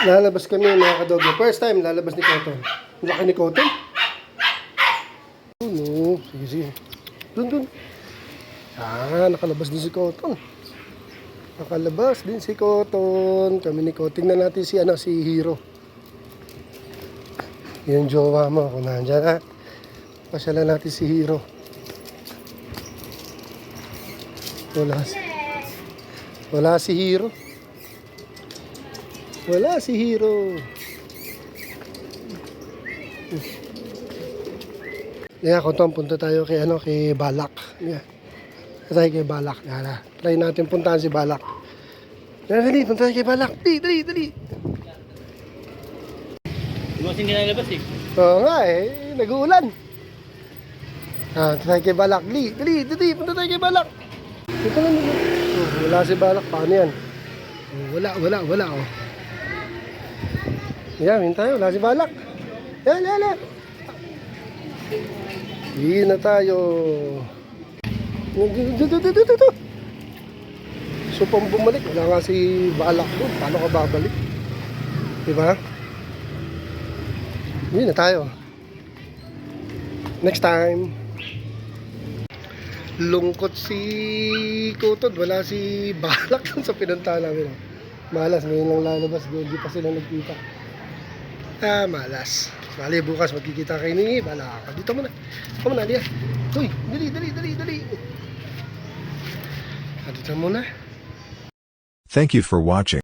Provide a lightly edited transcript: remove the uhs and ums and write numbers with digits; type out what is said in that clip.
Lalabas kami mga kadogyo. First time lalabas ni Cotton. Laki ni Cotton. No, sige, sige. Dun. Nakalabas din si Cotton. Nakalabas din si Cotton. Kami ni Cotton. Tingnan natin si Hero. Yung jowa mo kung nandyan ha. Pasyalan natin si Hero. Wala si Hero. Wala si Hero. Yeah, Cotton, punta tayo kay kay Balak. Yeah. Tayo kay Balak. Yeah, try natin puntahan si Balak. Dali, punta tayo kay Balak. Dali. Iwasin ka na labas eh. Oo nga eh, nag-uulan. Tayo kay Balak. Dali, punta tayo kay Balak. Ito lang. Wala si Balak, paano yan? Wala oh. Yan, tayo, wala si Balak. Yan. Hindi na tayo. Dito. So, pang bumalik, wala nga si Balak doon. Paano ka babalik? Diba? Hindi na tayo. Next time. Lungkot si Cotton. Wala si Balak doon sa pinuntahan namin. Malas, ngayon lang lalabas. Hindi pa sila nagkita. Malas. Mali, bukas magkikita kayo ni Balak. Dito muna. Come on, Alia. Uy, dali. Dito muna. Thank you for watching.